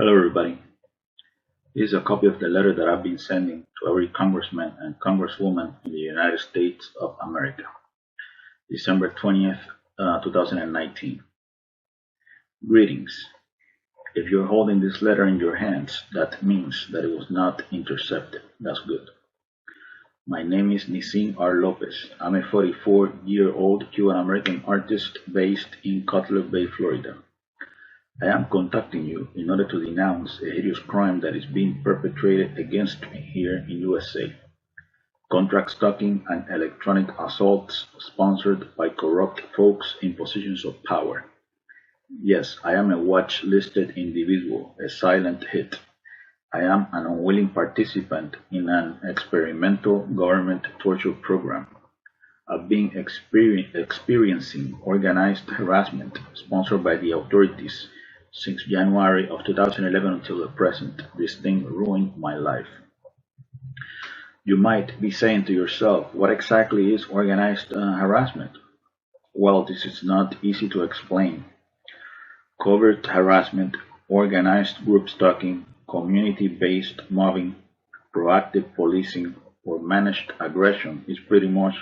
Hello, everybody. This is a copy of the letter that I've been sending to every congressman and congresswoman in the United States of America. December 20th, 2019. Greetings. If you're holding this letter in your hands, that means that it was not intercepted. That's good. My name is Nisin R. Lopez. I'm a 44-year-old Cuban-American artist based in Cutler Bay, Florida. I am contacting you in order to denounce a hideous crime that is being perpetrated against me here in USA. Contract stalking and electronic assaults sponsored by corrupt folks in positions of power. Yes, I am a watch-listed individual, a silent hit. I am an unwilling participant in an experimental government torture program. I've been experiencing organized harassment sponsored by the authorities since January of 2011 until the present. This thing ruined my life. You might be saying to yourself, what exactly is organized harassment? Well, this is not easy to explain. Covert harassment, organized group stalking, community-based mobbing, proactive policing, or managed aggression is pretty much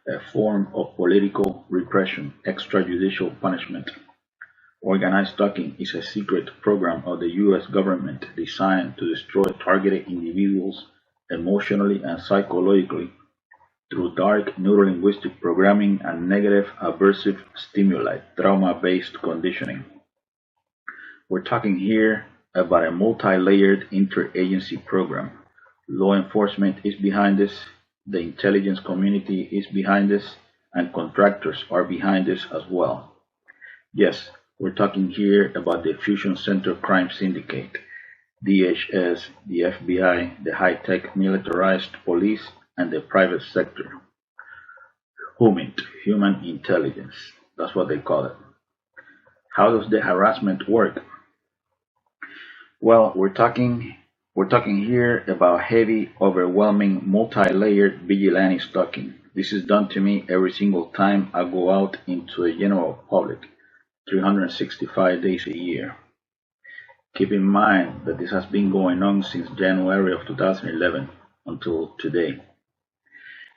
a form of political repression, extrajudicial punishment. Organized stalking is a secret program of the US government designed to destroy targeted individuals emotionally and psychologically through dark neurolinguistic programming and negative aversive stimuli, trauma-based conditioning. We're talking here about a multi-layered interagency program. Law enforcement is behind this, the intelligence community is behind this, and contractors are behind this as well. Yes, we're talking here about the Fusion Center Crime Syndicate, DHS, the FBI, the high-tech militarized police, and the private sector. HUMINT, human intelligence. That's what they call it. How does the harassment work? Well, we're talking here about heavy, overwhelming, multi-layered vigilante stalking. This is done to me every single time I go out into the general public, 365 days a year. Keep in mind that this has been going on since January of 2011 until today.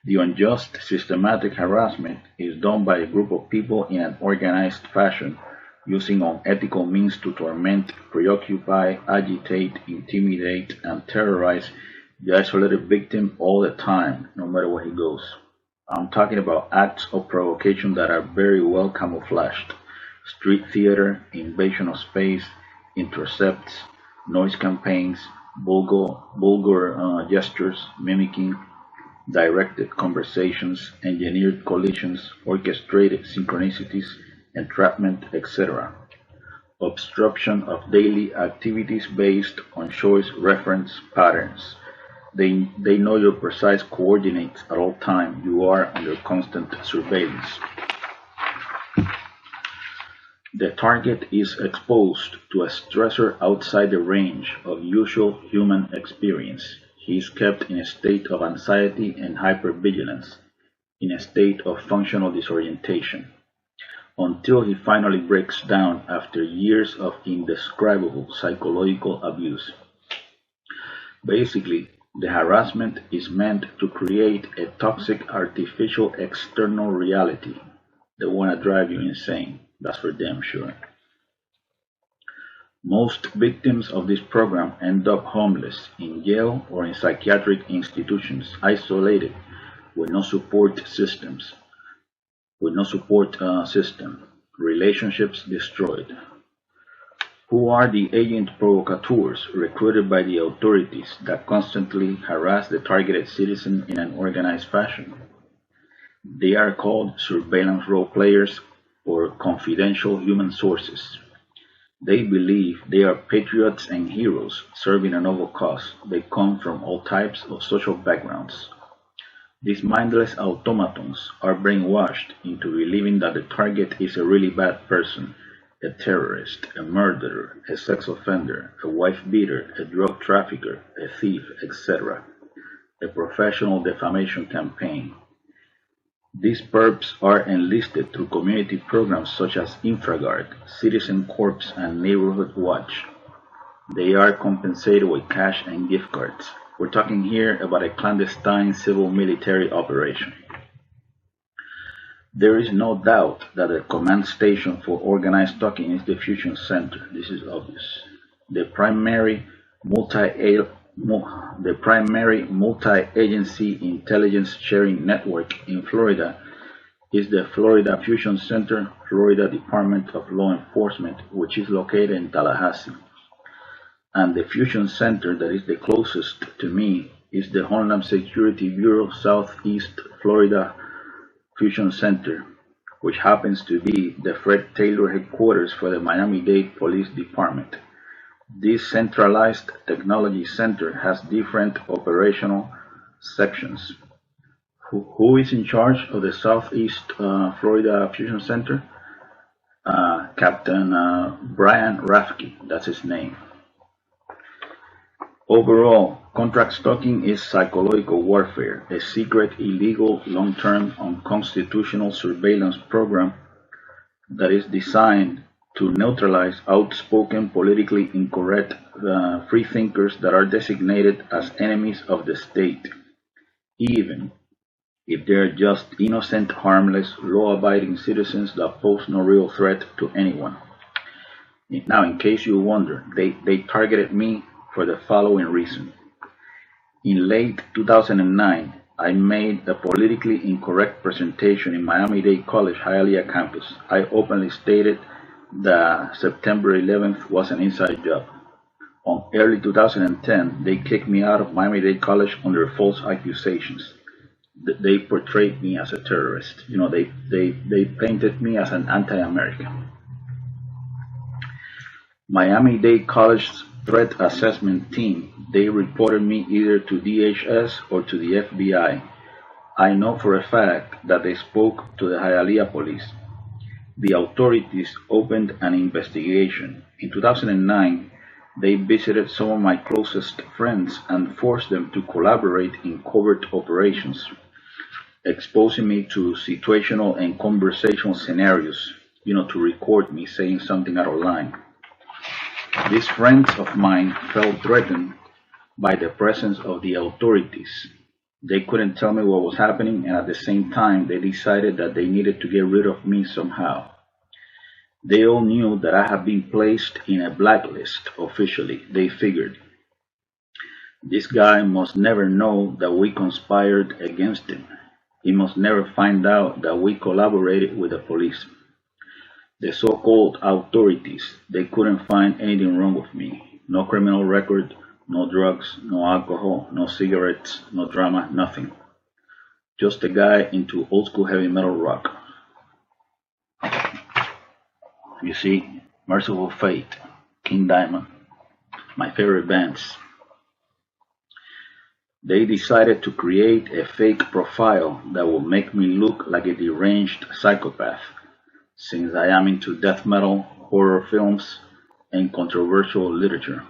The unjust, systematic harassment is done by a group of people in an organized fashion, using unethical means to torment, preoccupy, agitate, intimidate, and terrorize the isolated victim all the time, no matter where he goes. I'm talking about acts of provocation that are very well camouflaged. Street theater, invasion of space, intercepts, noise campaigns, vulgar gestures, mimicking, directed conversations, engineered collisions, orchestrated synchronicities, entrapment, etc. Obstruction of daily activities based on choice reference patterns. They know your precise coordinates at all times. You are under constant surveillance. The target is exposed to a stressor outside the range of usual human experience. He is kept in a state of anxiety and hypervigilance, in a state of functional disorientation, until he finally breaks down after years of indescribable psychological abuse. Basically, the harassment is meant to create a toxic artificial external reality that wanna drive you insane. That's for damn sure. Most victims of this program end up homeless, in jail, or in psychiatric institutions, isolated, with no support systems, system, relationships destroyed. Who are the agent provocateurs recruited by the authorities that constantly harass the targeted citizen in an organized fashion? They are called surveillance role players or confidential human sources. They believe they are patriots and heroes serving a noble cause. They come from all types of social backgrounds. These mindless automatons are brainwashed into believing that the target is a really bad person, a terrorist, a murderer, a sex offender, a wife beater, a drug trafficker, a thief, etc. A professional defamation campaign. These perps are enlisted through community programs such as InfraGard, Citizen Corps, and Neighborhood Watch. They are compensated with cash and gift cards. We're talking here about a clandestine civil military operation. There is no doubt that the command station for organized stalking is the Fusion Center. This is obvious. The primary multi the primary multi-agency intelligence sharing network in Florida is the Florida Fusion Center, Florida Department of Law Enforcement, which is located in Tallahassee. And the Fusion Center that is the closest to me is the Homeland Security Bureau Southeast Florida Fusion Center, which happens to be the Fred Taylor headquarters for the Miami-Dade Police Department. This centralized technology center has different operational sections. Who is in charge of the Southeast Florida Fusion Center? Captain Brian Rafke, that's his name. Overall, contract stalking is psychological warfare, a secret, illegal, long-term, unconstitutional surveillance program that is designed to neutralize outspoken, politically incorrect freethinkers that are designated as enemies of the state, even if they're just innocent, harmless, law-abiding citizens that pose no real threat to anyone. Now, in case you wonder, they targeted me for the following reason. In late 2009, I made a politically incorrect presentation in Miami-Dade College Hialeah campus. I openly stated that September 11th was an inside job. On early 2010, they kicked me out of Miami-Dade College under false accusations. They portrayed me as a terrorist. You know, they painted me as an anti-American. Miami-Dade College's threat assessment team, they reported me either to DHS or to the FBI. I know for a fact that they spoke to the Hialeah police. The authorities opened an investigation. In 2009, they visited some of my closest friends and forced them to collaborate in covert operations, exposing me to situational and conversational scenarios, to record me saying something out of line. These friends of mine felt threatened by the presence of the authorities. They couldn't tell me what was happening, and at the same time, they decided that they needed to get rid of me somehow. They all knew that I had been placed in a blacklist officially. They figured, this guy must never know that we conspired against him. He must never find out that we collaborated with the police. The so-called authorities, they couldn't find anything wrong with me. No criminal record, no drugs, no alcohol, no cigarettes, no drama, nothing. Just a guy into old school heavy metal rock. You see, Merciful Fate, King Diamond, my favorite bands. They decided to create a fake profile that would make me look like a deranged psychopath, since I am into death metal, horror films, and controversial literature.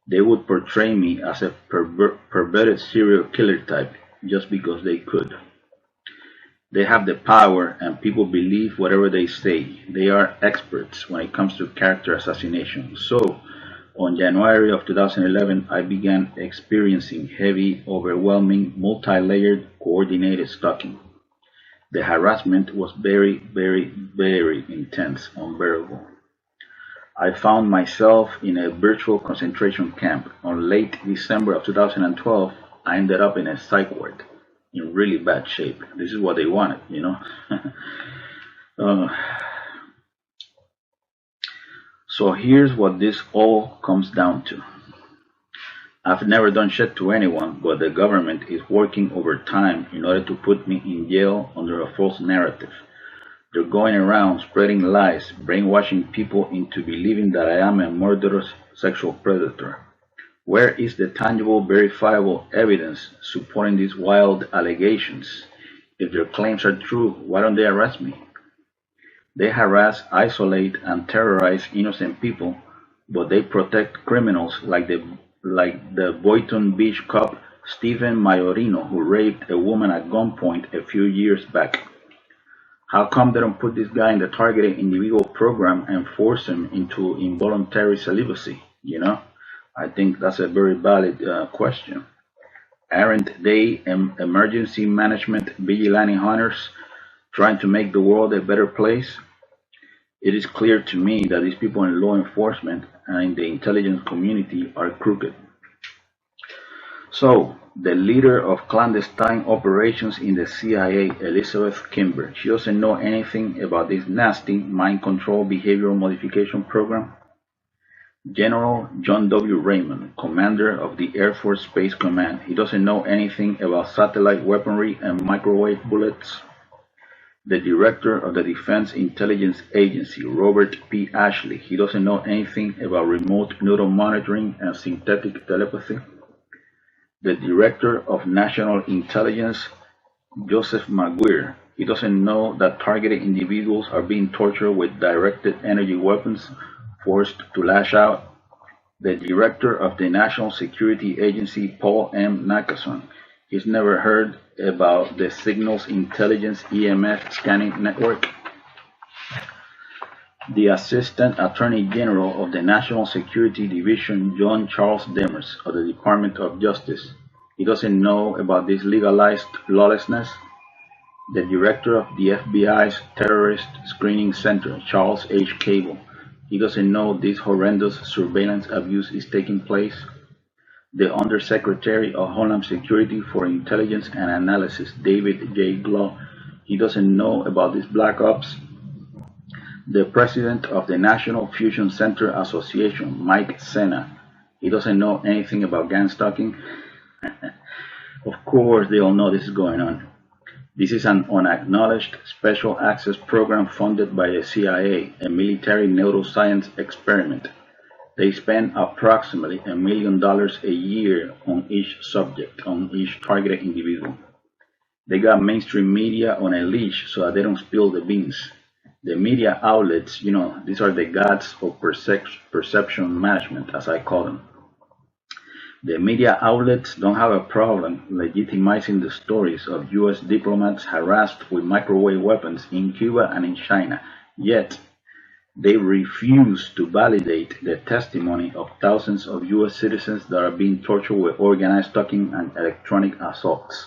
They would portray me as a perverted serial killer type just because they could. They have the power and people believe whatever they say. They are experts when it comes to character assassination. So, on January of 2011, I began experiencing heavy, overwhelming, multi-layered, coordinated stalking. The harassment was very, very, very intense, unbearable. I found myself in a virtual concentration camp. On late December of 2012, I ended up in a psych ward in really bad shape. This is what they wanted, So here's what this all comes down to. I've never done shit to anyone, but the government is working overtime in order to put me in jail under a false narrative. They're going around spreading lies, brainwashing people into believing that I am a murderous sexual predator. Where is the tangible, verifiable evidence supporting these wild allegations? If their claims are true, why don't they arrest me? They harass, isolate, and terrorize innocent people, but they protect criminals like the Boynton Beach cop Stephen Maiorino, who raped a woman at gunpoint a few years back. How come they don't put this guy in the targeted individual program and force him into involuntary celibacy? You know, I think that's a very valid question. Aren't they emergency management vigilante hunters trying to make the world a better place? It is clear to me that these people in law enforcement and in the intelligence community are crooked. So, the leader of clandestine operations in the CIA, Elizabeth Kimber, she doesn't know anything about this nasty mind control behavioral modification program. General John W. Raymond, commander of the Air Force Space Command, he doesn't know anything about satellite weaponry and microwave bullets. The director of the Defense Intelligence Agency, Robert P. Ashley, he doesn't know anything about remote neural monitoring and synthetic telepathy. The director of National Intelligence, Joseph Maguire, he doesn't know that targeted individuals are being tortured with directed energy weapons, forced to lash out. The director of the National Security Agency, Paul M. Nakason, he's never heard about the Signals Intelligence EMF scanning network. The Assistant Attorney General of the National Security Division, John Charles Demers, of the Department of Justice, he doesn't know about this legalized lawlessness. The director of the FBI's Terrorist Screening Center, Charles H. Cable, he doesn't know this horrendous surveillance abuse is taking place. The Undersecretary of Homeland Security for Intelligence and Analysis, David J. Glaw, he doesn't know about these black ops. The president of the National Fusion Center Association, Mike Sena, he doesn't know anything about gang stalking. Of course, they all know this is going on. This is an unacknowledged special access program funded by the CIA, a military neuroscience experiment. They spend approximately $1 million a year on each subject, on each targeted individual. They got mainstream media on a leash so that they don't spill the beans. The media outlets, these are the gods of perception management, as I call them. The media outlets don't have a problem legitimizing the stories of US diplomats harassed with microwave weapons in Cuba and in China, yet they refuse to validate the testimony of thousands of US citizens that are being tortured with organized stalking and electronic assaults.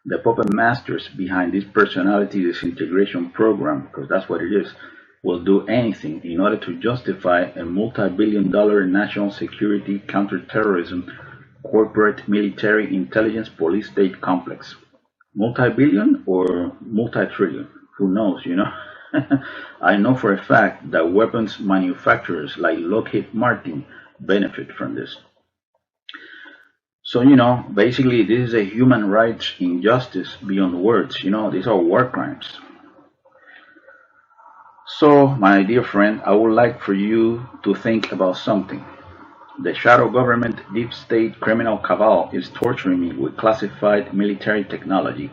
The puppet masters behind this personality disintegration program, because that's what it is, will do anything in order to justify a multi-billion-dollar national security, counterterrorism, corporate military intelligence police-state complex. Multi-billion or multi-trillion? Who knows? I know for a fact that weapons manufacturers like Lockheed Martin benefit from this. So, basically, this is a human rights injustice beyond words. These are war crimes. So, my dear friend, I would like for you to think about something. The shadow government deep state criminal cabal is torturing me with classified military technology.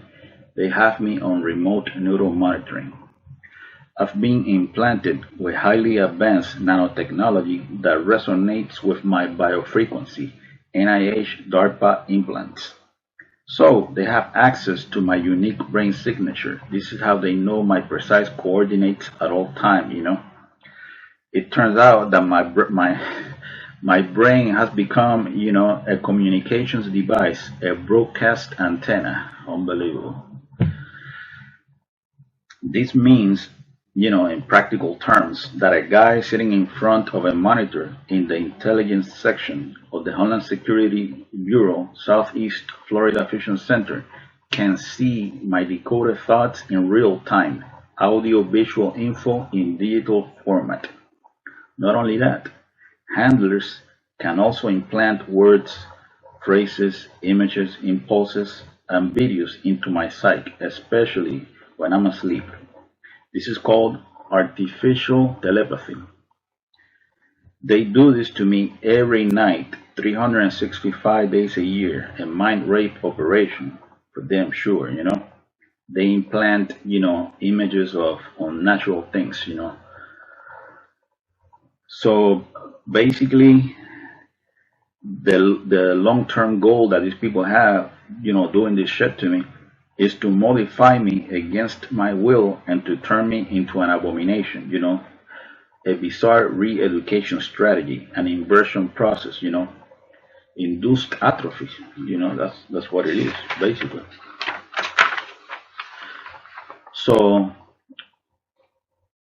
They have me on remote neural monitoring. I've been implanted with highly advanced nanotechnology that resonates with my biofrequency, NIH DARPA implants. So they have access to my unique brain signature. This is how they know my precise coordinates at all time. It turns out that my brain has become, a communications device, a broadcast antenna. Unbelievable. This means, in practical terms, that a guy sitting in front of a monitor in the intelligence section of the Homeland Security Bureau Southeast Florida Fusion Center can see my decoded thoughts in real time, audio-visual info in digital format. Not only that, handlers can also implant words, phrases, images, impulses, and videos into my psyche, especially when I'm asleep. This is called artificial telepathy. They do this to me every night, 365 days a year, a mind rape operation for them, sure. They implant, images of unnatural things. So basically, the long-term goal that these people have, doing this shit to me, is to modify me against my will and to turn me into an abomination. a bizarre re-education strategy, an inversion process, induced atrophy. That's what it is, basically. So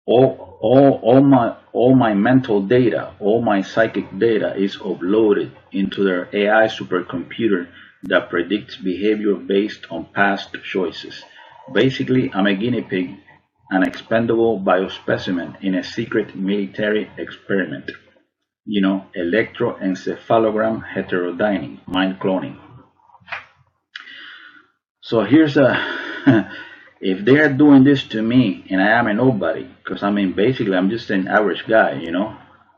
all my mental data, all my psychic data is uploaded into their AI supercomputer that predicts behavior based on past choices. Basically, I'm a guinea pig, an expendable biospecimen in a secret military experiment. Electroencephalogram heterodyning, mind cloning. So here's a if they are doing this to me and I am a nobody, because basically I'm just an average guy,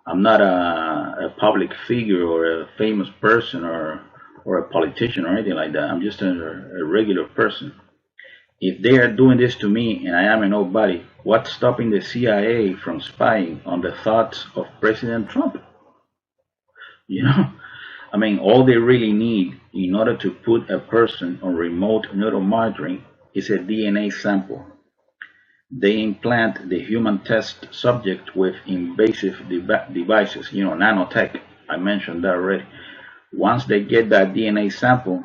I'm not a public figure or a famous person or a politician or anything like that. I'm just a regular person. If they are doing this to me and I am a nobody, what's stopping the CIA from spying on the thoughts of President Trump? All they really need in order to put a person on remote neuromonitoring is a DNA sample. They implant the human test subject with invasive devices, nanotech. I mentioned that already. Once they get that DNA sample,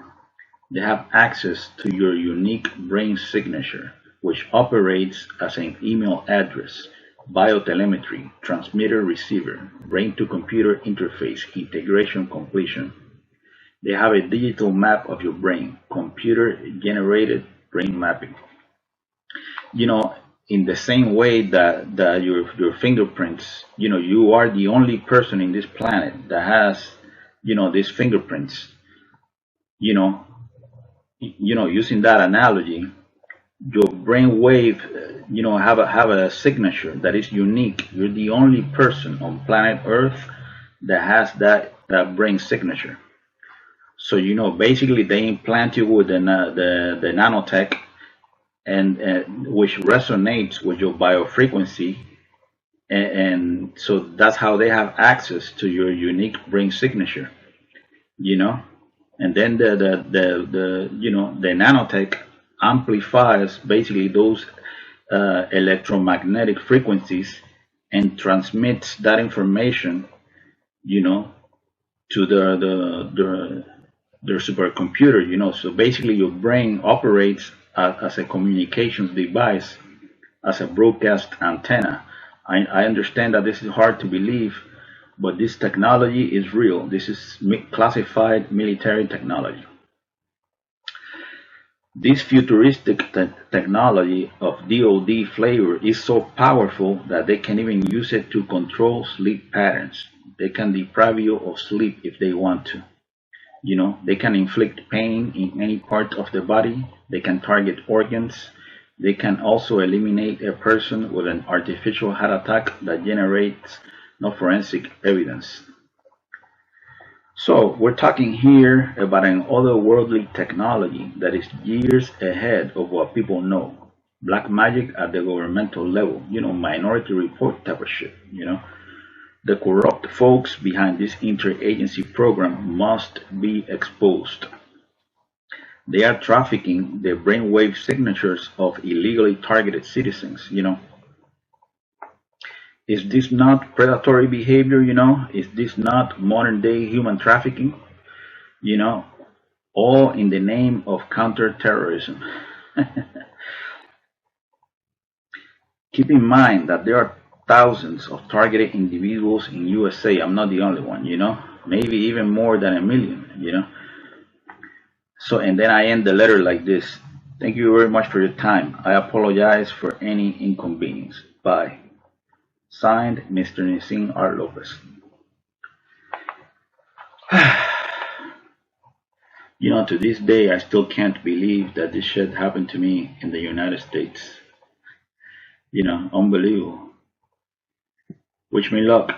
they have access to your unique brain signature, which operates as an email address, biotelemetry, transmitter receiver, brain to computer interface, integration completion. They have a digital map of your brain, computer generated brain mapping. In the same way that your fingerprints, you are the only person in this planet that has, these fingerprints. Using that analogy, your brain wave, have a signature that is unique. You're the only person on planet Earth that has that brain signature. So basically they implant you with the nanotech, and which resonates with your biofrequency, and so that's how they have access to your unique brain signature. And then the nanotech amplifies basically those electromagnetic frequencies and transmits that information, to their supercomputer. So basically, your brain operates as a communications device, as a broadcast antenna. I understand that this is hard to believe, but this technology is real. This is classified military technology. This futuristic technology of DoD flavor is so powerful that they can even use it to control sleep patterns. They can deprive you of sleep if they want to. They can inflict pain in any part of the body. They can target organs. They can also eliminate a person with an artificial heart attack that generates no forensic evidence. So we're talking here about an otherworldly technology that is years ahead of what people know. Black magic at the governmental level, Minority Report type of shit, The corrupt folks behind this interagency program must be exposed. They are trafficking the brainwave signatures of illegally targeted citizens, Is this not predatory behavior, Is this not modern day human trafficking? All in the name of counterterrorism. Keep in mind that there are thousands of targeted individuals in USA. I'm not the only one, maybe even more than a million, So, and then I end the letter like this. Thank you very much for your time. I apologize for any inconvenience. Bye. Signed, Mr. Nisin R. Lopez. To this day, I still can't believe that this shit happened to me in the United States. Unbelievable. Wish me luck.